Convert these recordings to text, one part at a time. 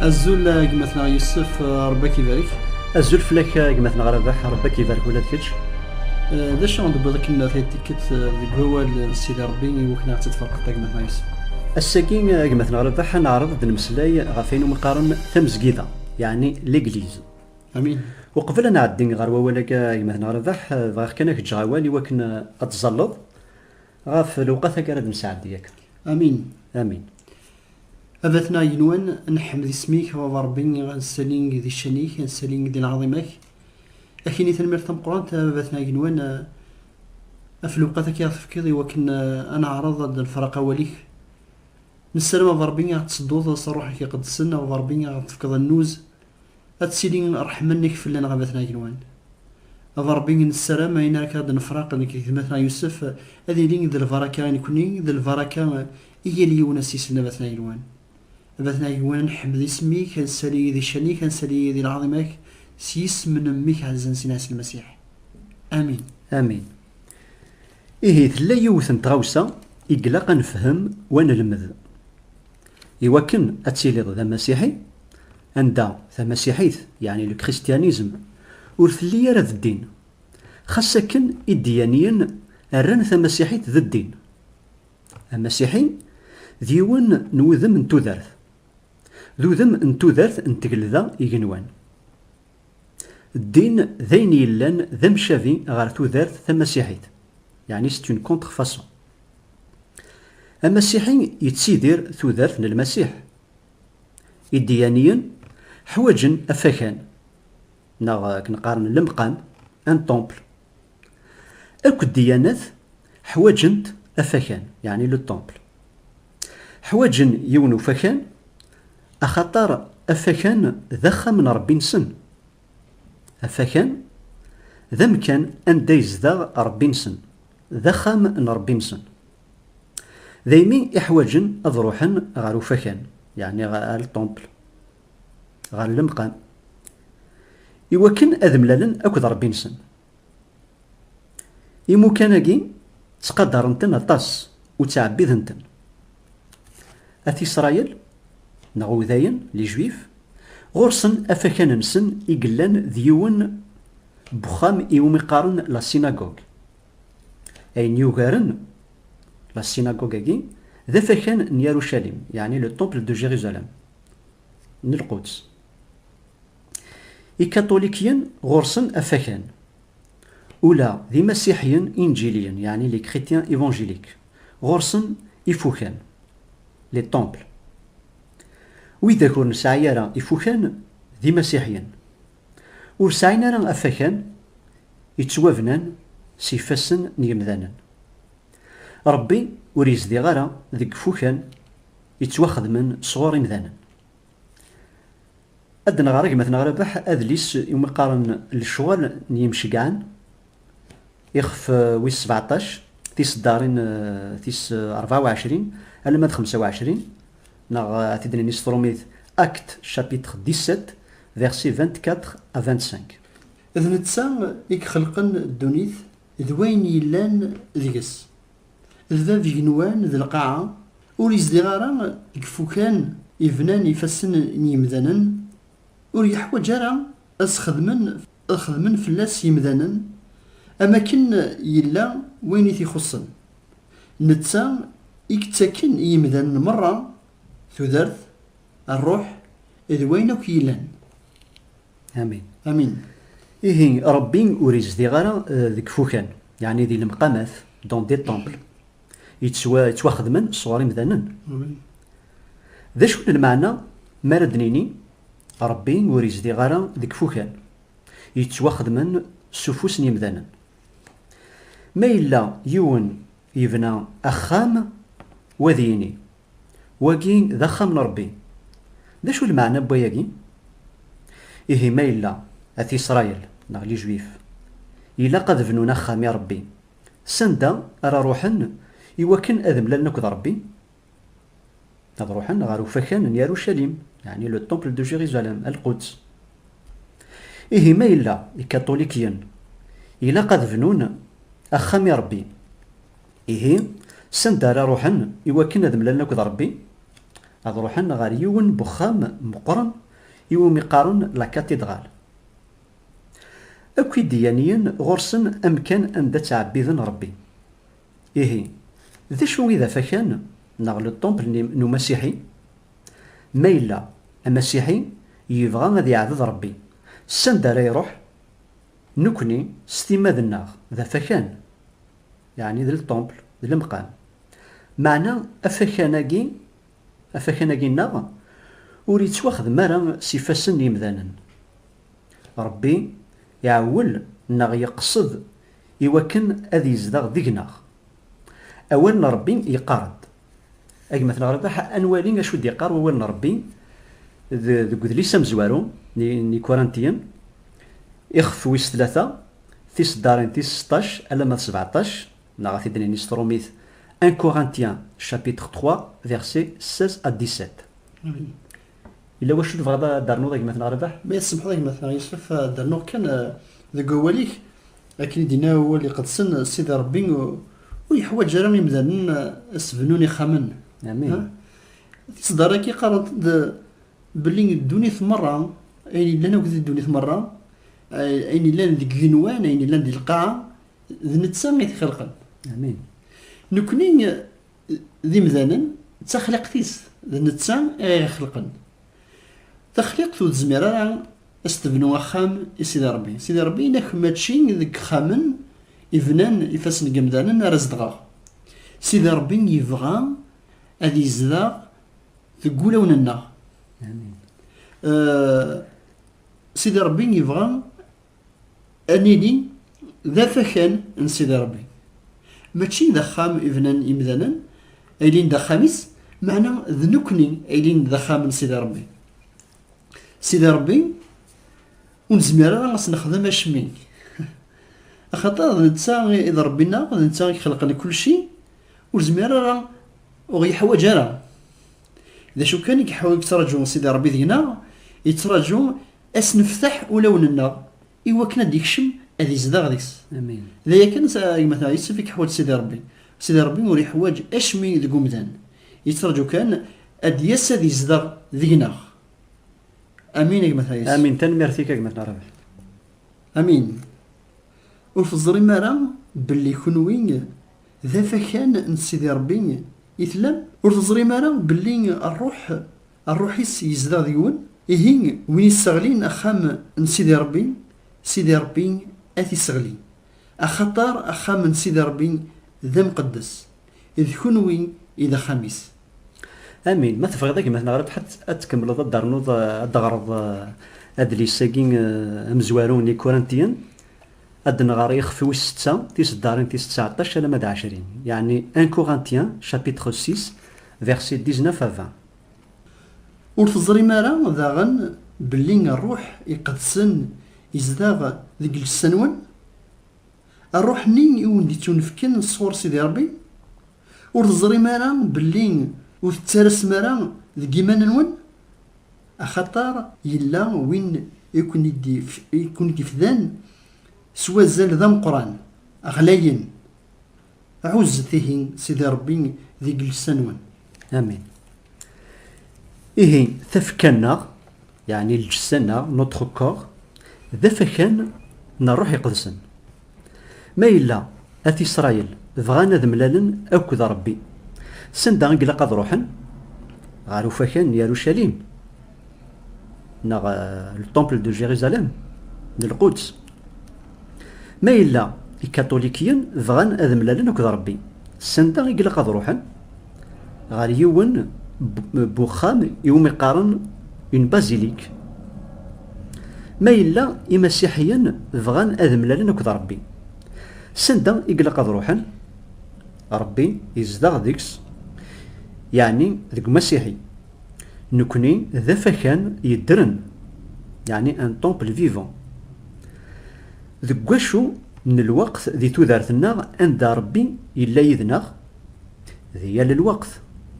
الزول مثلا يوسف ربك يبارك. الزول فلاك مثلا غرباح ربك يبارك ولا كتش. دا الشغل دابا داك تيكت ديك هو السيدي ربي وكنا تتفرق تاك مثلا يوسف. الساكين مثلا غرباح نعرض نمسلاي غافين ومقارن تمزقيده يعني ليغليز. امين. وقبل نعدي غير ولا مثلا غرباح بغا كان كتجاوالي وكنا اتزلط غاف الوقت كان نساعد ديالك. امين. امين. أبثنا ينوان نحمد اسميك وربي نسالين ذي الشنيك نسالين ذي العظيمك. أكيني تنمير تمقران أبثنا ينوان أفلوقاتك كي تفكيري وكن أنا عرض الفرق وليك نسلم ضربيني تصدوض صروحك يقدسنا وضربيني تفكض النوز أتسيلين رحمنك في اللي نغبثنا ينوان ضربيني السلام أين كاد نفرق انك مثلا يوسف هذه لين ذي الفركة نكوني ذي الفركة هي اللي يونسيس لنا بثنا ينوان بثنا ينوان نحمد اسميك كنسالي ذي الشنيك كنسالي ذي العظيمك سيس من أمك عزا سناس المسيح. آمين. امين. إيه ثلا يوثن تغوسا إقلاق نفهم ونلمذ يوكن أتسيلي ذا مسيحي عندها ذا مسيحيث يعني الكريستيانيزم ورثلية رذ الدين خاصة كن الديانيين الرن ذا مسيحيث ذا الدين المسيحي ديون نوذم انتوذرث ذوذم انتوذرث انتقل ذا يجنوان الدين ذين يلان ذا مشافي غير توذرث ذا مسيحيث يعني c'est une contrefaçon. المسيحي يتسيدير ثوذرث للمسيح الديانيين حواجن أفاكان كنقارن المقام ان طومبل اكو الديانات حواجنت أفاكان يعني لو طومبل حواجن يونو فاكان أخطار أفاكان ذخ من ربي نسن أفاكان ذا مكان أن دايز ذا ربي نسن ذخم من ربي نسن ذايمي إحواجن أضروحن غارو فاكان يعني غار الطومبل غار المقام إوكن أذملالن أكو ربي نسن إمو كاناكي تقدرنتن أطاس وتعبيذنتن أثي إسرائيل نغو ذاين لي جويف غورسن أفاكان نسن إقلان ذيون بخام إيومي قارن لا سيناغوغ أي نيوغارن لا سيناغوغاكي ذا فاكان نيروشاليم يعني لو طومبل دو جيروزالم القدس الكاثوليكيين غورسن أفاكان ولا ذي مسيحيين إنجيليين يعني لي كريتيان إيفانجيليك غورسن إفوكان لي طومبل وإذا كون سعيارا إفوكان ذي مسيحيين ورسعينا راه أفاكان يتوافنان سيفاسن نيمذانن ربي وريز دي غارة ذيك فوكان يتواخذ من صغور مذانن أدنا غارق مثلا غرباح أذليس يوم قارن الشغل نيمشقعان يخف ويس 17 تيس دارين تيس 24 ألماد 25 نغ تدني نستروميث أكت شابيتر 17 فيرسي 24 à 25. إذا نتسا يخلقن الدونيث ذوين يلان ذيكس ذا فينوان ذي القاعة وريز دي غارا يكفوكان يفنان يفسن يمذانن وريحوج راه أخدمن فلاس يمذانن أماكن يلا وين يخصن نتسا يكتاكن يمذانن مرة ثذرث الروح إذ وينك يلان. آمين. آمين. إيه ربي وريز دي غارة ذيك فوكان يعني ذي المقامات دون دي طومبل يتواخذ من صغار مذانن. ذا شو المعنى ماردنيني ربي وريز دي غارة ذيك فوكان يتواخذ من سفوس نيمذانن ما إلا يون يبنى أخام وذيني واقي ذا خام ربي ذا شو المعنى بوياقي إيه ما إلا أثي إسرائيل نغ لي جويف إلا قد فنونا خام يا ربي سندا أرى روحن يوكن أذم لنك ربي هذا روحن غارو فكان يروشاليم يعني لو طومبل دو جيروزالم القدس إيه ما إلا الكاثوليكيين إلا قد فنون أخام يا ربي إيه سندا أرى روحن يوكن أذم لنك ربي غاد روحن غار يون بخام مقرن يوم يقارن لا كاتيدرال. أكو ديانيين غرسن أمكان أن تعبيذن ربي. إيه ذا شو إذا فكان نغلو الطومبل نو مسيحي ما إلا المسيحي يبغى غادي يعبد ربي سندرا يروح نكني ستيماد الناغ ذا فكان يعني ذا الطومبل ذا المقام معنى أفكاناكي الناغ وريت واخذ مرة سيفاسن يمذانا ربي يعول ناغ يقصد يوكن أذي يزدغ ديقناغ أولنا ربي يقارد أي مثلا ربي أنوالين أشو ديقار وأولنا ربي ذو ليسا مزوارو ني كورنتيان إخف ويس 3 تيس دارين تيس 16 ألا ما 17 نغاثي دني نستروميث 1 كورنتيان شابيتر 3 فيرسي 16 à 17. إلا واش تبغى دارنو ذاك مثلا ربح؟ ما يسمح لك مثلا يوسف دارنو كان ذاك هواليك لكن دينا هو اللي قد سن سيدي ربي ويحواج راني مزالن سبنوني خامن. امين. تصدر كي قررت بلي الدنيا مرة اين لنا وكذا الدنيا مرة اين لنا ديك غنوان اين لنا ديك القاعة نتسامي خلقا. امين. نكوني ذي مذانا تخلق تيس نتسام خلقا تخلق ذو الزميرة استبنوا خام سيدي ربي. سيدي ربي ناك ماتشين ذيك خامن يفنان يفاسن قمدانا رزدغا. سيدي ربي يبغى هذه يزدغ تقول وننا. امين. سيدي ربي يبغى انيني ذا فكان من سيدي ربي ماشي ذا خام يفنان يمذانا ايلين ذا خامس معنى ذنكني ايلين ذا خام من سيدي ربي. سيدي ربي ونزميرا غاس نخدم اشمي خاطر نتا اذا ربنا نتا خلقنا كل شيء وزميرا راه وغيحواج راه اذا شو كان يحاول يتراجعوا سيدي ربي دينا يتراجعوا اس نفتح ولو لنا ايوا كنا ديكشم هذه زدا غاديس. امين. لا كان مثلا يسفك حوايج سيدي ربي. سيدي ربي وري حوايج اشمي ذو مدان يتراجعوا كان ادياس هذه زدا ذينا. امين مثلا. امين تنمرتيك مثلا ربح. امين. وفزري مرا باللي كنوين ذا فكان سيدي ربي يثلم وفزري مرا باللي الروح يزدا ديون يهين وين يستغلين اخام سيدي ربي. سيدي ربي اثي سغلي اخطر اخام سيدي ربي ذا مقدس اذ كنوين اذا خميس. امين. ما تفرغ ذاك مثلا ربح حتى تكمل ضد دارنوض الدغرض ادلي ساكين مزوارون ني كورنتيان أدنى غاري يخفي ويس 6 تيس دارين تيس 19 على مدى 20 يعني 1 كورنتيان شابيتر 6 فيرسي 19 à 20. وتزري مالا ذاغن باللي الروح يقدسن يزداغ ذيك السنوان الروح نين يوندي تنفكن صور سيدي ربي وتزري مالا باللي وتترس مالا ذيك إيمان نون أخطر يلا وين يكون كيفذان سوا زال ذا مقران أغلين عوز فيه سيدي ربي ذي السنوان. امين. إيه ثفكنا يعني الجسنا نوتخ كور ذا فكان نروح يقدسن ما إلا أتي إسرائيل بغانا ذ ملالن أكد ربي سندا قلا قد روحن غارو فكان يروشاليم نغ الطومبل دو جيروزاليم للقدس ما إلا الكاثوليكيين بغان أذ ملالن أكد ربي سندا قلا قد روحن غار يون بوخام يوم يقارن اون بازيليك ما إلا المسيحيين بغان أذ ملالن أكد ربي سندا يقلا قد روحن ربي يزدغ ديكس يعني ذيك مسيحي نكوني ذا فكان يدرن يعني ان طومبل فيفون ذيك واشو من الوقت ذي تودارتنا عند ربي إلا يذنغ ذي للوقت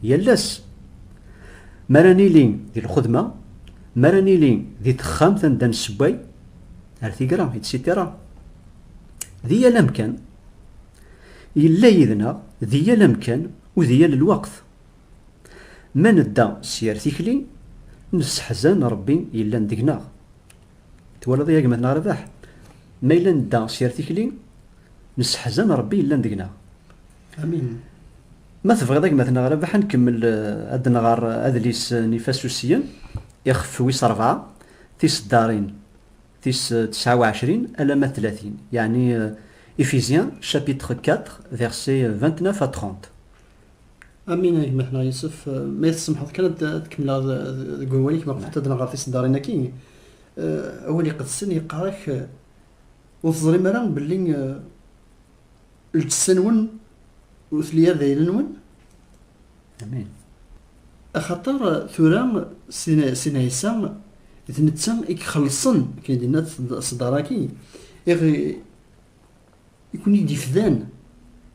يلاس مراني لين ذي الخدمة مراني لين ذي تخام ثندن السباي هرثي قرام هيتسيتيرا ذي الأمكان إلا يذنغ ذي الأمكان وذي للوقت ما ندى سير تيكلي نسحزن ربي إلا ندقنا. توالد ياك مثلا رباح ما إلا ندى سير تيكلي نسحزن ربي إلا ندقنا. امين. ما تبغيض مثلا رباح نكمل هاد نغار أدليس نفاسوسيا يخف ويس 4 تيس دارين تيس 29 ألا 30 يعني إفيزيان شابيتر 4 فيرسي 29 à 30. امين يا محنا يوسف. ما يسمح لك كانت تكمل هذا قواليك ما قلت هذا نغار تيس دارين كي اولي قد السن يقراك وفزري مرا باللي التسنون وثليا ذيلنون. امين. اخاطر ثورا سينا عيسى تنتسا يخلصن كاين صدراكي يكون يدفدان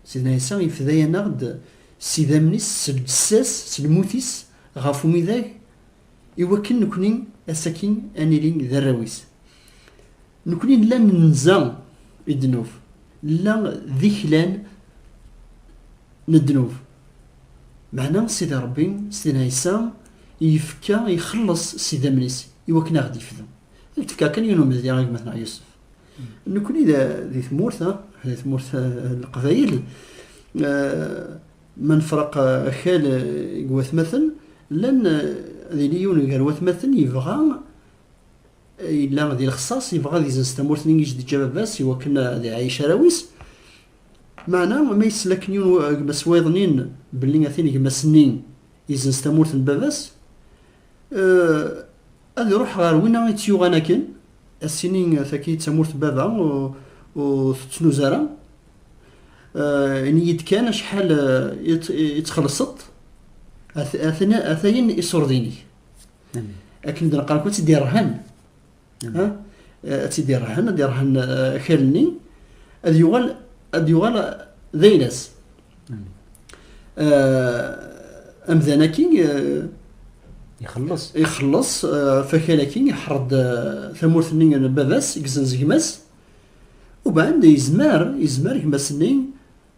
سيدنا عيسى يفدايا نغد سيدا منيس سلساس سلموتيس غافو ميداك يوكن نكوني اساكين انيلين ذراويس نكوني لا ننزا الدنوف لا ذيكلان ندنوف معنا سيدي ربي سيدنا عيسى يفكا يخلص سيدا منيس يوكنا غادي يفدو تفكا كان يونو مزيان مثلا يوسف نكوني ذي ثمورثا هذه ثمورث القبائل من فرق خال قوات مثل لان ذي ليون قوات مثل يبغى إلا ذي الخصاص يبغى ذي زنستمورث نيجي دي جاباس يوكنا ذي عايشة راويس معنا ما يسلكن يون مسويضنين باللي ثاني كما سنين يزنستمورث الباباس هذا يروح غير وين يتيوغانا كان السنين ثاكي تسمورت بابا و تنوزارا نيت كان شحال يتخلصت اثنين يسرديني لكن نقرا كنت دير رهن ها تيدير رهن دير رهن خالني اديوال ذيلاس امذانكي يخلص فكالكين يحرد ثمورث نين باباس يكزن زكماس وبعد يزمار كما سنين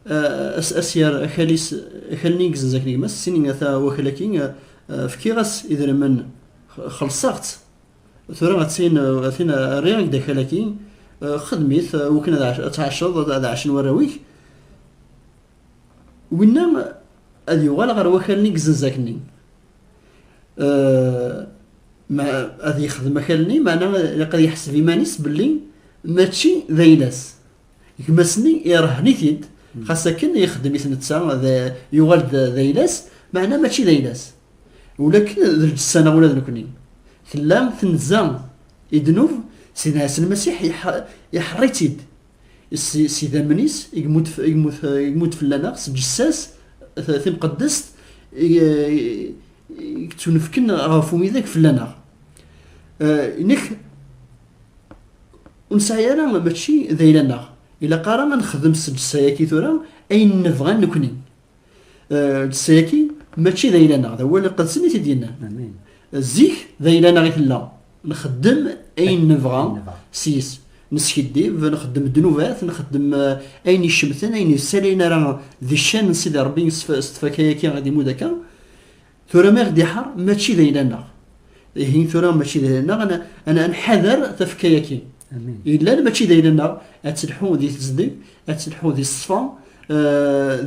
اسيار خالني يكزن زاك نيماس سنين ثا وكالكين فكيغاس اذا من خلصت ثورا غاتسين ثينا رياك داخلكين خدميت وكنا تعشر هذا عشان وراويك وينام ادي ولا غير وكالني يكزن زاكني ما هذه خدمه خلني معنا قد يحسب يمانيس باللي ماشي ذيلاس يكمسني يرهنيتيد خاصة كان يخدم يتنتسا هذا يغالد ذيلاس معنا ماشي ذيلاس ولكن السنة ولا ذنكني ثلام تنزام يدنوف سيدنا عيسى المسيح يحريتيد سيدا منيس يموت في اللنا جساس ثم قدست تنفكن غافو ميداك في اللنا نك ونسعي انا ماشي ذيلنا الا قارا نخدم السياكي ثورا اين نبغى نكوني السياكي ماشي ذيلنا هذا هو اللي قد سنيتي ديالنا الزيك ذيلنا غير لا نخدم اين نبغى سيس نسكدي نخدم الدنوبات نخدم اين يشمثن اين يسالينا راه ذي الشان سيدي ربي استفاكايا غادي موداكا ثورا ما غادي حار ماشي ذيلنا هي ثورا ماشي ذيلنا انا نحذر تفكاياكي إلا ماشي دايرنا أتلحو ذي تزدي أتلحو ذي الصفا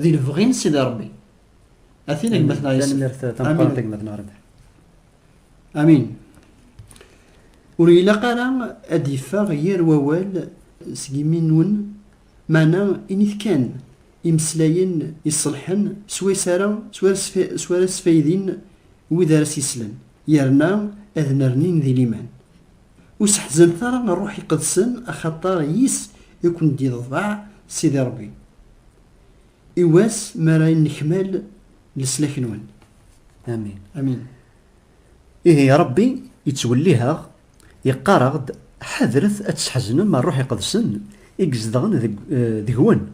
ذي الفغين سيدي ربي أثينا مثلا يسر آمين وريلا قال أدفا غير ووال سقيمين نون معنا إنيث كان يمسلاين يصلحن سوا سارا سوا سفايدين وإذا راس يسلم يرنا أذنرنين ذي ليمان وسحزن ثرى نروح يقدسن أخطار يس يكون دي ضبع سيدي ربي إواس ما راي نكمل لسلاك نون آمين آمين. إيه يا ربي يتوليها يقارغد حذرث أتسحزن ما نروح يقدسن يقزدغن ذهون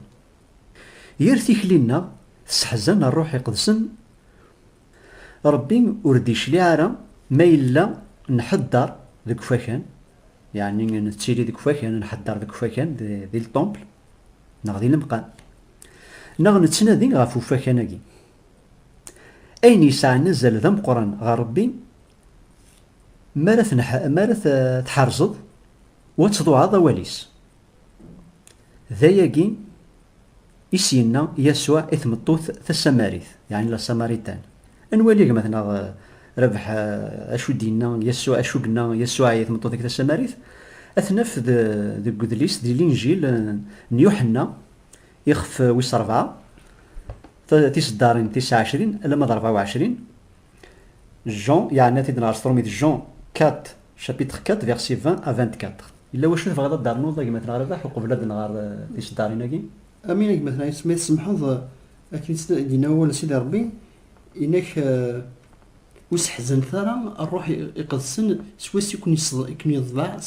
يرثيك لنا تسحزن نروح يقدسن ربي ورديش لي عرا ما إلا نحضر ذك فاكان يعني نتسيري ذك فاكان نحضر ذك فاكان ذي الطومبل نغذي المقام نغ نتسنادي غافو فاكاناكي أين يسعى نزل ذا مقران غا ربي مارا تحرزض وتضوع هذا وليس ذا يجي يسينا يسوع إثم الطوث السماريث يعني لا سماريتان نوليك مثلا ربح أشو دينا يسوع أشو قلنا يسوع إثم الطوث السماريث أثنف ذا قدليس دي الإنجيل نيوحنا يخف ويس 4 دارين 29 لما 24 جون يعني تيدنا ارسترومي جون 4 شابيتر 4 فيرسي 20 à 24 الا واش نفغ هذا دار نوض مثلا ربح وقبل نهار داريناكي امين مثلا يسمي سمحض اكيد دينا اول سيدي ربي انك وسحزن ثرى الروح يقدسن سواس يكون يضبع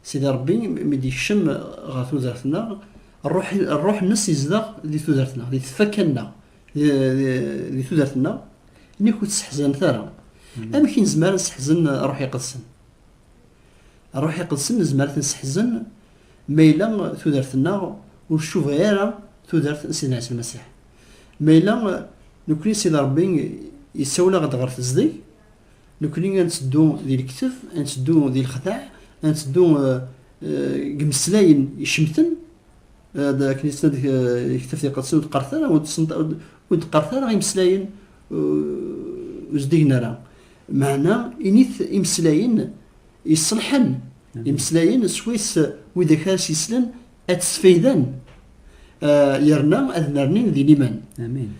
سيدي ربي ملي يشم غاثو زرتنا الروح الناس يزدغ ذي ثودرتنا ذي تفكرنا ذي ثودرتنا انك تسحزن ثرى امكن زمان نسحزن الروح يقدسن زمان نسحزن ميلا ثودرتنا ونشوف غير ثودرت سيدنا عيسى المسيح ميلا نكوني سيدي ربي يسولا غد غير تزدي نكوني نسدو ذي الكتف نسدو ذي الخداع نسدو قمسلاين يشمتن هذا كنيسة يكتب في قدس وتقرثنا وتقرثنا غيمسلاين وزدينا راه معنا إنيث إمسلاين يصلحن إمسلاين سويس وإذا كان يسلن أتسفيدان يرنا أذنرنين ذي لمن آمين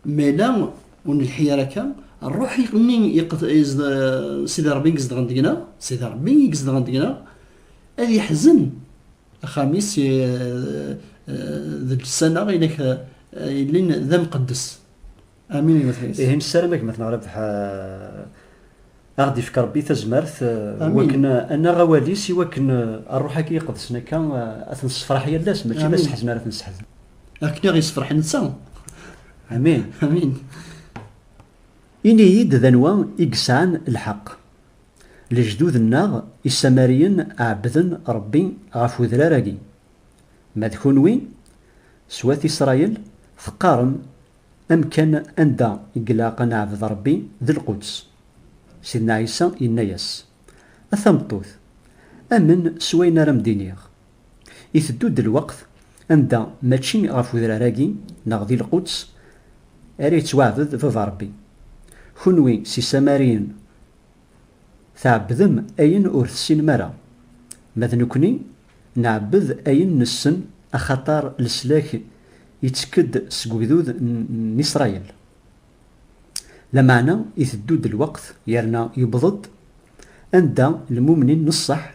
ميلا ونالحيارة كان الروح يقني سيدي ربي يقصد غندقنا هذا يحزن خميس ذي السنة غينك لين ذا مقدس امين يا مثليس إيه نسلمك مثلا ربح أغدي فكر ربي تزمرت وكن أنا غواليسي وكن الروح كي يقدسنا كان أثن الصفراح هي الناس ماشي بس حزنا راه نسحزن لكن غير صفرح نتسا امين امين إني يد ذنوا إقسان الحق لجدود الناغ السماريين عبدن ربي غفو ذراراقي مدخون وين سوات إسرائيل فقارن أمكن أندا إقلاقا عبد ربي ذي القدس سيدنا عيسى إناياس أثمطوث أمن سوينا رمدينيغ يثدود الوقت أندا ماتشي غفو ذراراقي ناغ ذي القدس أريت وعبد في ربي خنوي سي سماريين تعبذم أين أرثسين مرا ماذنكني نعبذ أين نسن أخطار السلاك يتكد سقوذوذ نسرائيل لمعنى يثدود الوقت يرنا يبضد أندا المؤمنين نصح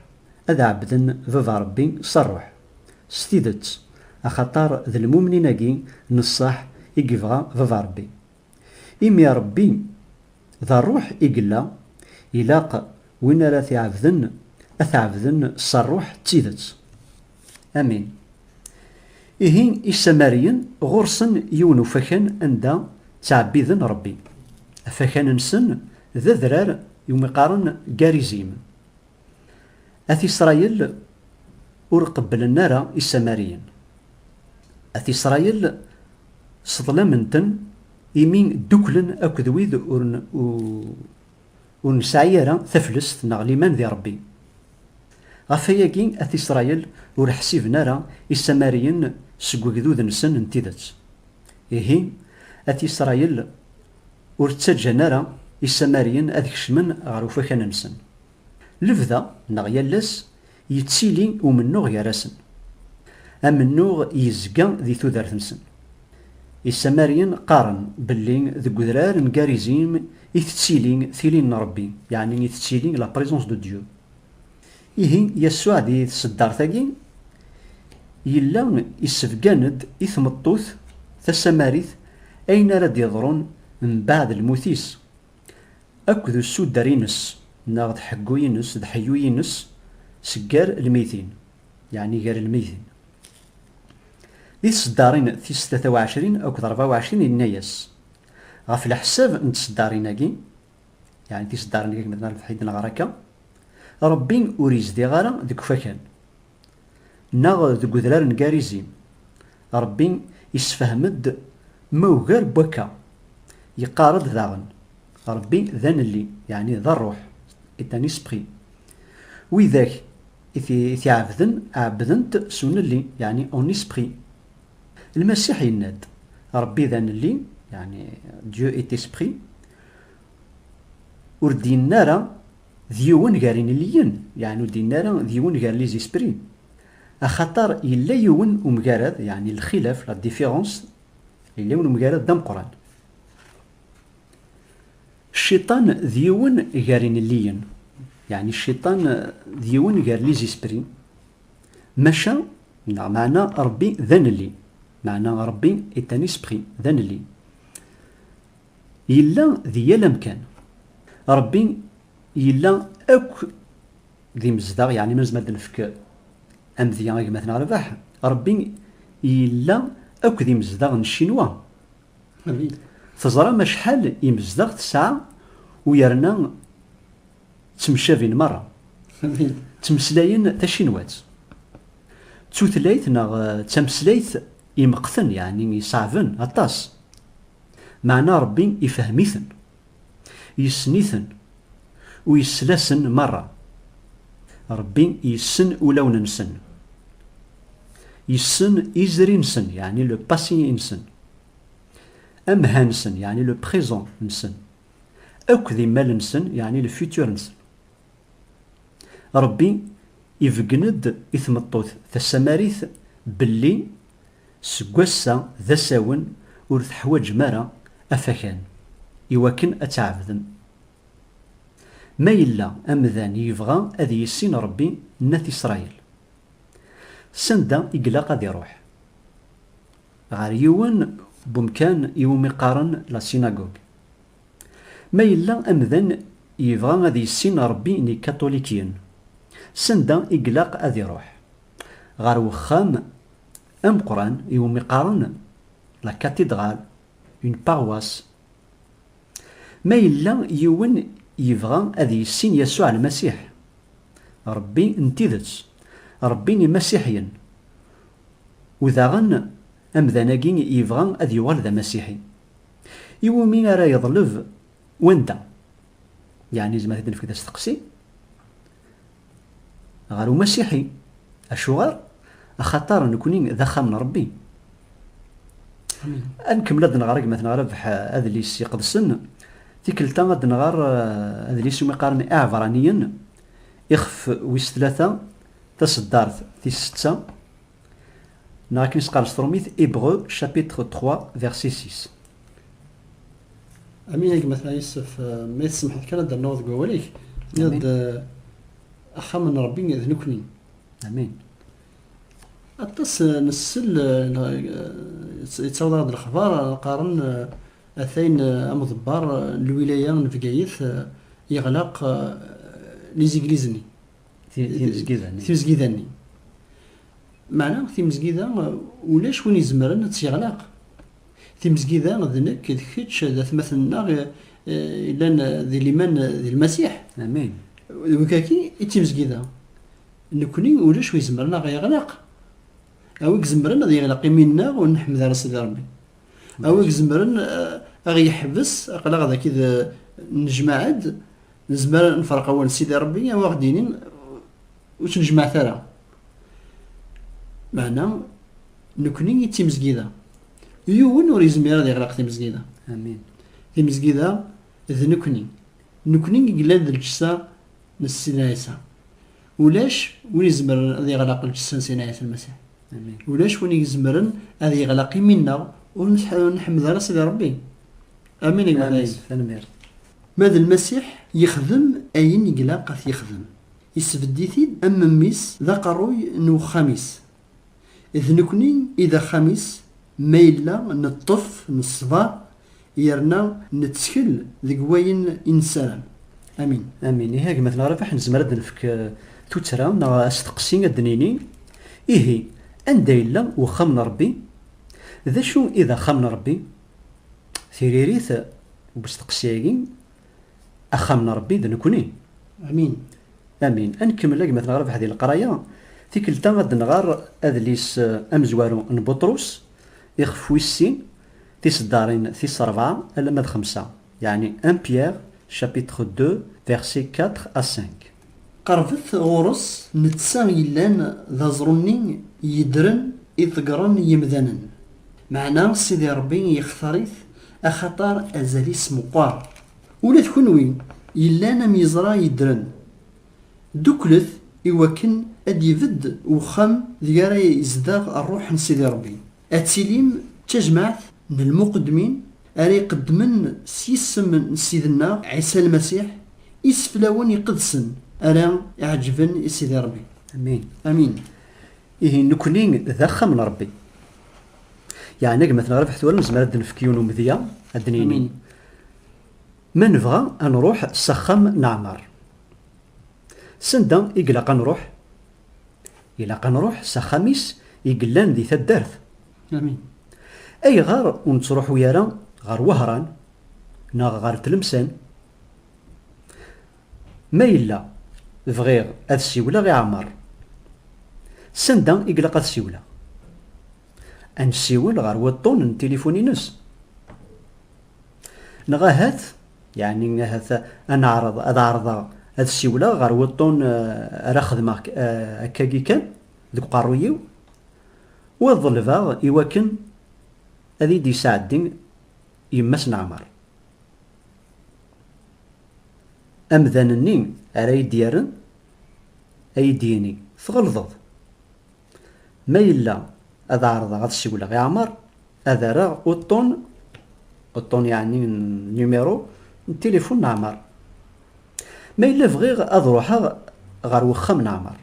أذا عبذن فيفا ربي صروح ستيدت أخطار ذا المؤمنين أجي نصح يقفغا فيفا ربي إمي ربي ذا الروح إقلا يلاق وين راه أثعبذن صروح تيدت أمين إهين السماريين غرسن يونو فكان أندا تعبيذن ربي فكان نسن ذا ذرار يوم يقارن قاريزيم أثي إسرائيل ورقبل النار السماريين أثي إسرائيل صظلمنتن إمين دوكلن أكذويذ ونسعيرا ثفلست نغليمان ذي ربي غفاياكين أثي إسرائيل ورحسيب نارا السماريين سقوكذوذ نسن انتدت إيهي أثي إسرائيل ورتسجى نارا السماريين أذكشمن غروفا كان نسن لفذا نغيالس يتسيلي ومنوغ يارسن أمنوغ يزقى ذي ثوذارت نسن السماريين قارن باللي ذو قدرار نقاريزيم يتسيلين ثيلين ربي يعني يتسيلين لا بريزونس دو ديو إيه يسوع دي تصدار ثاقي يلا يسفقاند إثمطوث ثسماريث أين رد يضرون من بعد الموثيس أكذو السود دارينس ناغد حقوينس دحيوينس سجار الميتين يعني غير الميتين دي تصدارين في 23 أو 24 النايس غاف الحساب نتصداريناكي يعني تصداريناكي مثلا في حيدنا غراكا ربي أوريز دي غارة ديك فاكان ناغ ديك ذرار نقاريزي ربي يسفهمد ما وغير بوكا يقارض ذاغن ربي ذان اللي يعني ذا الروح إتاني سبري وإذاك إثي عبدنت سون اللي يعني اون اسبري. المسيح يناد ربي ذان اللي يعني ديو إت اسبري وردينا راه ديون غارين الليين يعني ودينا راه ديون غار لي زيسبري أخطر إلا يون ومقارد يعني الخلاف لا ديفيرونس إلا يون ومقارد دم قران. الشيطان ديون غارين الليين يعني الشيطان ديون غار لي زيسبري ماشا معنى ربي ذان اللي معنى ربي إتاني سبري ذان اللي إلا ذي الأمكان ربي إلا أك ذي مزدغ يعني مزمد نفك أمذيا مثلا رباح ربي إلا أك ذي مزدغ الشينوا تزرى ما شحال يمزدغ تسعة ويرنا تمشافين مرة تمسلاين تشينوات توثلايت نا تمسلايت يمقثن يعني يصعبن أطاس معنى ربي يفهميثن يسنيثن ويسلسن مرة ربي يسن ولا وننسن يسن إزري نسن يعني لو باسي نسن أم هانسن يعني لو بريزون نسن أوك ذي مال نسن يعني لو فيتور نسن ربي يفقند إثمطوث ثسماريث باللي سقوسا ذا ساون ورث حواج مرة أفكان يوكن أتعبذن ما إلا أمذان يبغى أذي يسين ربي ناث إسرائيل سندا إقلاق ذي روح غار يوان بمكان يوم يقارن لا سيناغوغ ما إلا أمذان يبغى أذي يسين ربي ني كاثوليكيين سندا إقلاق أذي روح غار وخام أم قران يوم يقارن لا كاتيدرال اون باغواس ما إلا يوان يبغى أذي يسين يسوع المسيح ربي انتذت ربي مسيحيا وذا غن أمذاناكين يبغى أذي والد مسيحي يومين راه يظلف وانت يعني زعما هذا الفكرة تستقسي غير مسيحي أشوغر أخطار نكونين ذا خامن ربي أنكمل هاد نغارق مثلا ربح هذا اللي يقدسن تيكلتا غاد نغار هذا اللي يسمى قارن إعفرانيا إخف ويس ثلاثة تصدارت في ستة نغاكي نسقال ستروميث إبغو شابيتر 3 فيرسي 6 أمين هيك مثلا يوسف ما يسمح لك أنا نوض قواليك ناد أخامن ربي ذنكني أمين أتص نسل يتصور هذا الأخبار قارن أثين أمضبار الولاية نفقايث يغلق ليزيغليزني تيمزكيذاني معناه تيمزكيذا ولاش وين يزمرن تيغلق تيمزكيذا ذنك كيتش ذات مثلنا لان ذي الإيمان ذي المسيح امين وكاكي تيمزكيذا نكوني ولاش ويزمرنا غيغلق او زمرنا غادي يغلق يميننا ونحمد على سيدي ربي او زمرن غادي يحبس اقلا غدا كذا نجمعد نزمر نفرق اول سيدي ربي واخدينين واش نجمع ثرى معنا نكوني تيمزكيذا يون وريزمير غادي يغلق تيمزكيذا امين تيمزكيذا ذنكني نكوني قلاد الجسا نسينا عيسى ولاش وين يزمر غادي يغلق الجسا نسينا عيسى المسيح امين ولاش وين يزمرن غادي يغلق يميننا ونحمد على سيدي ربي امين يا امين ماذا المسيح يخدم اين يقلاق يخدم يسفديثي امميس ذا قروي نو خميس اذ نكوني اذا خميس ميلا نطف نصفا يرنا نتسكل ذي قوين انسان امين امين هاك مثلا راه نزمر نفك توترا نا استقسي الدنيني ايه اندا الا وخمن ربي ذا شو اذا خمن ربي ثيريريث وبستقسيين أخمن ربي ذا نكوني امين امين انكمل لك مثلا راه هذه القرايه تيكلتا غاد نغار ادليس امزوارو نبطروس يخفو السين تيس دارين تيس 4 ألا 5. يعني 1 بيير شابيتر 2 فيرسي 4 à 5. قربت غورس نتسا يلان ذا زروني يدرن إذقرن يمذنن. معنى سيدي ربي يختاريث أخطار أزاليس مقار. ولا تكون وين يلان ميزرا يدرن دوكلث إوكن أديفد وخم ديارا يزداغ الروح نسيدي ربي. أتسليم تجمعت من المقدمين أري قدمن سيسم سيدنا عيسى المسيح إسفلاون يقدسن أرى يعجبن سيدي ربي. امين امين. إيه نكوني ذاخا من ربي. يعني مثلا غير فحت ولا زعما نفكيون ومذيا الدنيني. امين. ما نبغى نروح سخم نعمر. سندا يقلق نروح. يلاقا نروح سخميس يقلان ذي تدارث. امين. اي غار ونتروح ويارا غار وهران نا غار تلمسان ما إلا بغيغ هاد السيولة غي عمر سندا يقلق هاد السيولة نسيول غار وطون التليفون نس نغا هات يعني هات انا عرض عرض هاد السيولة غار وطون راه خدمة هكاكي كان ذوك قارويو وظلفا يواكن هذي دي ساعدين يمس نعمر أمذانني أراي ديارن أي ديني تغلظض ما إلا هذا عرض غاد السيولة غي عمر هذا راه الطون يعني نيميرو التليفون نعمر ما إلا بغيغ أضروحها غار وخام نعمر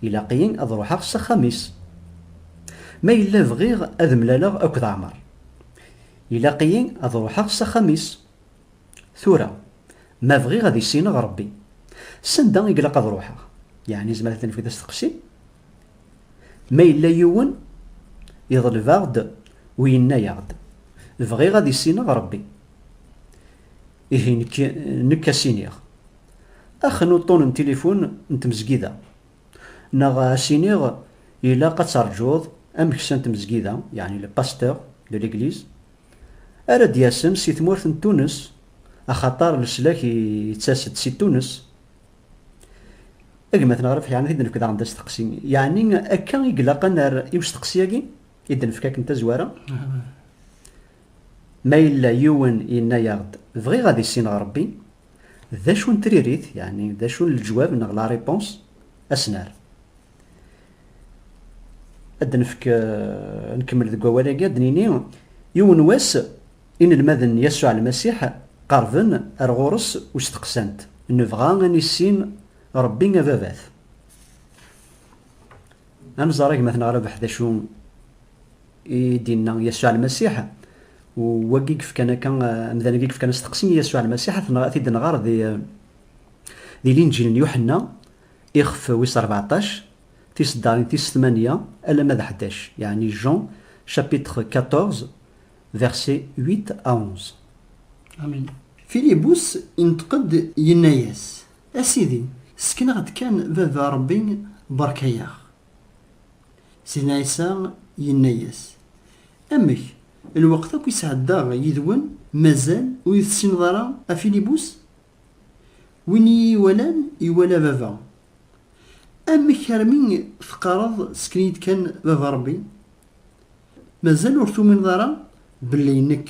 إلا قيين أضروحها خص خميس ما إلا بغيغ أذملالا أكد عمر إلا قيين أضروحها خص خميس ثورة ما بغي غادي يسينا ربي سندا يقلق أضروحها يعني زعما في تستقسي ما إلا يون يظل فاغد وينا يغد بغي غادي يسينا ربي إيه نكا سينيغ أخنو طون التليفون نتمزقيدا نغا سينيغ إلا قد ترجوض أم كسان تمزقيدا يعني لو باستور دو ليغليز أراد ياسم سي ثمورث تونس أخطار لسلاك يتساسد سي تونس أجمع نعرف يعني إذا نفكر عند استقسي يعني أكا يقلق نار يستقسياكي إذا نفكاك أنت زوارة ما إلا يون إنا يغد بغي غادي يسينا ربي ذا شو نتريريت يعني ذا شو الجواب نغ لا ريبونس أسنار أد نفك نكمل ذا قوالاكي دنيني يون واس إن المذن يسوع المسيح قارفن أرغورس وستقسنت نبغى نسين ربي غفافات أنزارك مثلا ربح ذا شو دينا يسوع المسيح ووقيك كان مثلا كيف كان استقسم يسوع المسيح ثيد نغار ذي الإنجيل يوحنا إخف ويس 14 تيس دارين تيس 8 ألا ماذا 11 يعني جون شابيتر 14 فيرسي 8 à 11. امين. فيليبوس ينتقد يناياس اسيدي سكن غد كان بابا ربي بركياخ سيدنا عيسى يناياس امك الوقت كي يسعدا يذون مازال ويثسين ضرا افيليبوس ويني ولان يولا بابا امك كرمين ثقارض سكنيت كان بابا ربي مازال ورثو من ضرا بلي نك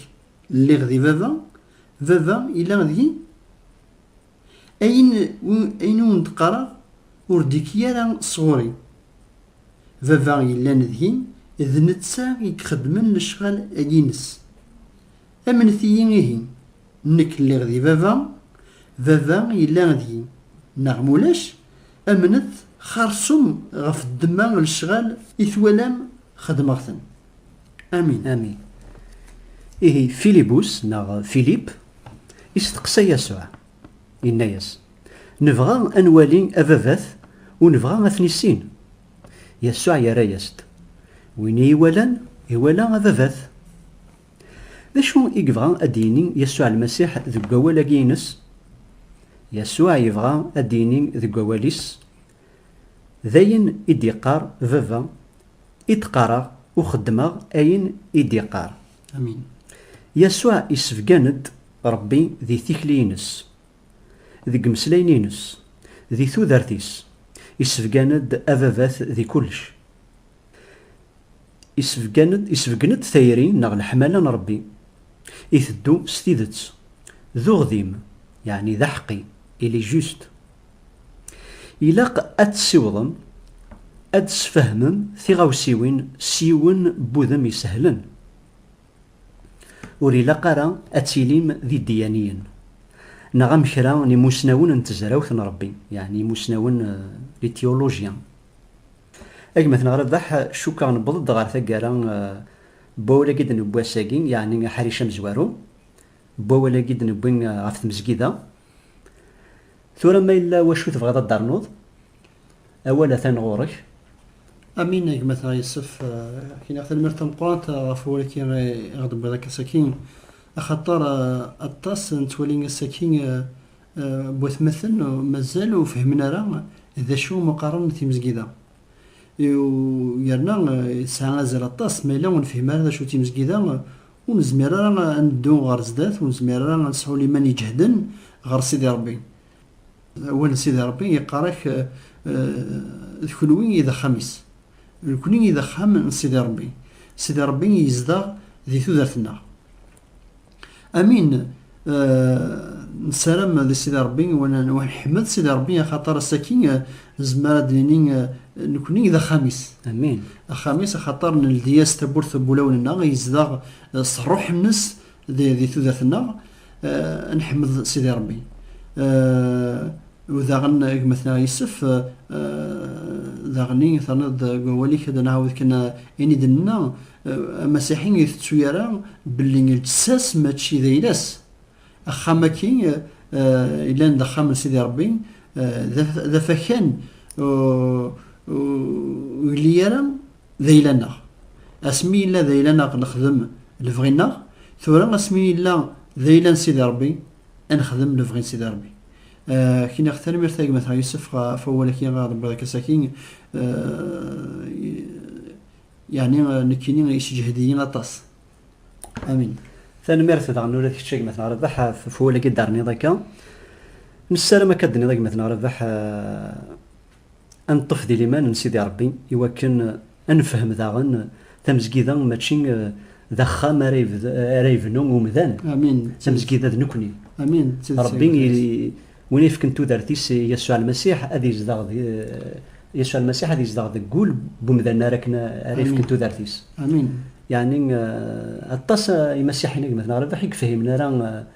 اللي غدي بابا إلا غدي أين ونتقرا ورديكيا صغوري بابا إلا ندهين إذ نتسا يخدمن الشغال أجينس أمنثيين إهين نك اللي غدي بابا إلا غدي نغمولاش أمنث خارصم غف الدماغ الشغال إثوالام خدمغتن. آمين. آمين. إيه فيليبوس نا فيليب يستقسى يسوع ينايس نبغى أنوالي أفافاث ونبغى أثنيسين يسوع يرايست وين يوالا أفافاث ذا شو يبغى أديني يسوع المسيح ذو قوالا جينس يسوع يبغى أديني ذو قواليس ذاين إديقار فافا إتقارا وخدمة أين إديقار. امين. يسوع يسفقاند ربي ذي ثيكلينس، ذي قمسلينينس، ذي ثوذرتيس، يسفقاند أفافات ذي كلش. يسفقاند ثيرين نغ الحمالة ربي يثدو ستيدت ذو غذيم، يعني ذا حقي إلي جوست. إلاق أتسيوضن أتسفهمم ثغاوسيوين سيون بوذم يسهلن، وريلاق راه أتيليم ذي الديانيين نغم كرا نموسناون نتزراوث ربي، يعني موسناون لي تيولوجيان. مثلا غرضح شو كان نبض غير ثقارا بولا جدا نبواساكين، يعني حريشة مزوارو بولا جدا نبوين غاف مزكيدة. ثورا ما إلا واشو تبغى الدارنوض أولا ثان غورك. امين مثلا يوسف كي ناخذ المرتم قرانت غفوري كي غضب هذاك السكين اخطر الطاس نتولي السكين بوث مثل مازال وفهمنا راه اذا شو مقارنه تيمزكيده يرنا ساعه زال الطاس ما الا ونفهم هذا شو تيمزكيده ونزمير راه ندو غير زدات ونزمير راه نصحوا لمن يجهدن غير سيدي ربي. اول سيدي ربي يقراك كلوين اذا خميس الكوني إذا خام سيدي ربي، سيدي ربي يزدغ ذي ثوذرتنا. أمين نسلم ذي سيدي ربي ونحمد سيدي ربي خاطر السكين زمارة لينين نكوني إذا خامس. أمين. خامس خاطر الدياس تبورث بولوننا يزدغ صروح الناس ذي ثوذرتنا. نحمد سيدي ربي. وذا غن مثلا يسف ذا غني ثرنض قولي كذا نعاود كنا يعني دنا مسيحيين يتسويرا باللي الجساس ماشي ذي لاس أخامكي إلا ندخل سيدي ربي ذا فكان واللي يرى ذي لنا اسمي لا ذي لنا نخدم لفغينا ثورا اسمي لا ذي لنا سيدي ربي نخدم لفغين سيدي ربي. كي نختار مرتاق مثلا يوسف فأول كي غاضب هذاك الساكين يعني نكيني ايش جهديين اطاس. امين. ثاني مرث غنقول لك شيء مثلا ربح فولا كي دارني ذاك نسالم كدني ذاك مثلا ربح انطف دي ليمان نسيدي ربي يوكن نفهم ذاغن تمزكيدا ماشي ذا خام ريف نوم ومذان. امين. تمزكيدا نكوني. امين. ربي وين يفكنتو دارتيس يسوع المسيح هذه يزدغ يسوع المسيح هذه يزدغ قول بمذنا راكنا عرف كنتو دارتيس. امين. يعني الطاس يمسيحنا مثلا راه يك فهمنا راه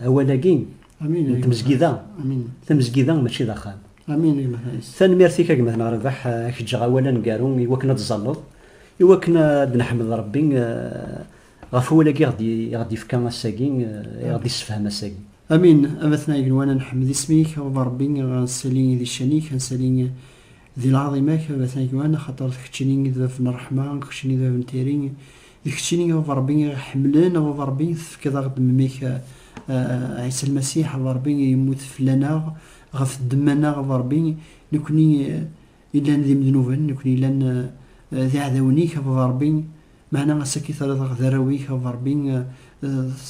اولاكين. امين. تمزكيدا. امين. تمزكيدا ماشي داخل. امين. ثاني ميرثي كاك مثلا راه كتجا اولا نقارو يوكنا تزلط يوكنا نحمد ربي غاف ولاكي غادي يفكا الساكين غادي يسفهم الساكين. امين. امثنا يقولون نحمد اسميك وربي غنسالي ذي الشنيك غنسالي ذي العظيمه امثنا يقولون خاطر كتشيني ذا في الرحمه كتشيني ذا بنتيرين كتشيني وربي حملنا وربي في كذا غد ميك عيسى المسيح وربي يموت فلنا غف دمنا وربي نكوني الا ذي مذنوبا نكوني الا ذي عذاونيك وربي معنا غساكي ثلاثه ذراويك وربي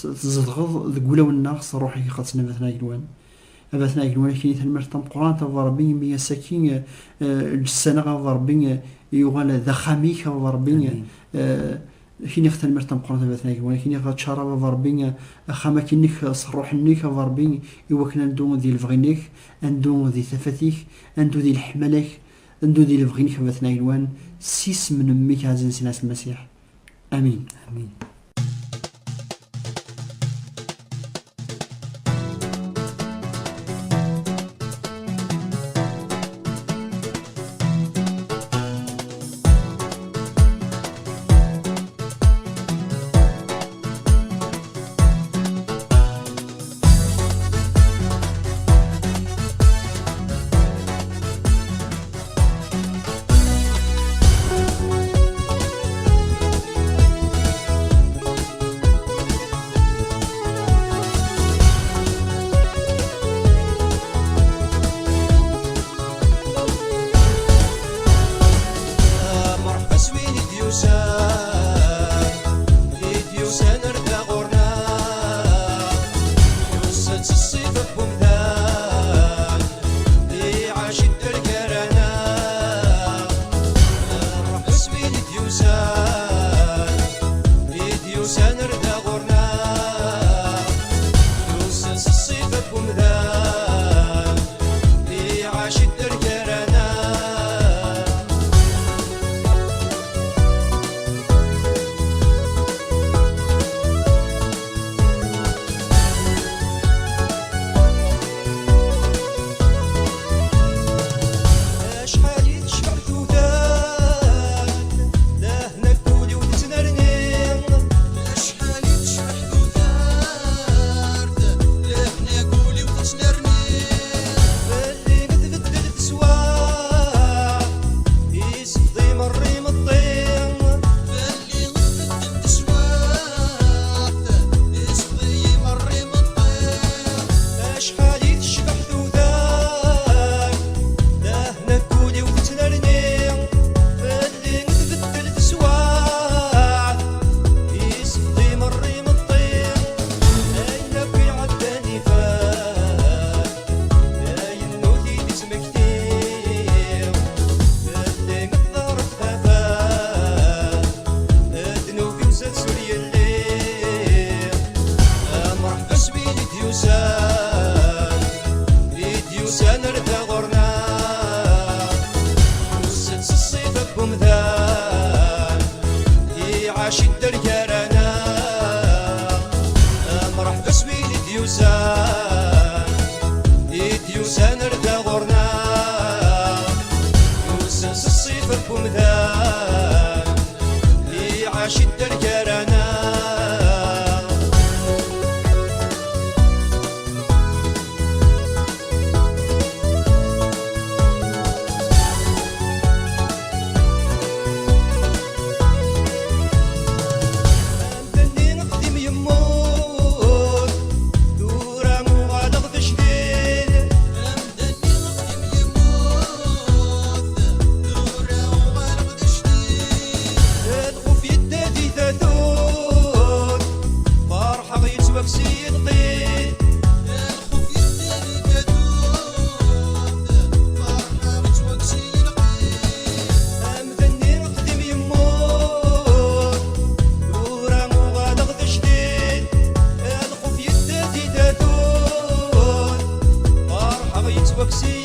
تزدغض ذقولا والناس روحي خاصنا مثلا يلوان مثلا يلوان كي تلمرت القران تضربي ميا ساكين السنه غضربي يغال ذا خاميك غضربي كي يختل مرتم قران مثلا يلوان كي يغاد شراب غضربي خامكينك صروح نيك غضربي يوكنا ندو ذي الفغينيك ندو ذي ثفاتيك ندو ذي الحملك ندو ذي الفغينيك مثلا يلوان سيس من ميك عزيز سناس المسيح. امين. امين. وكسي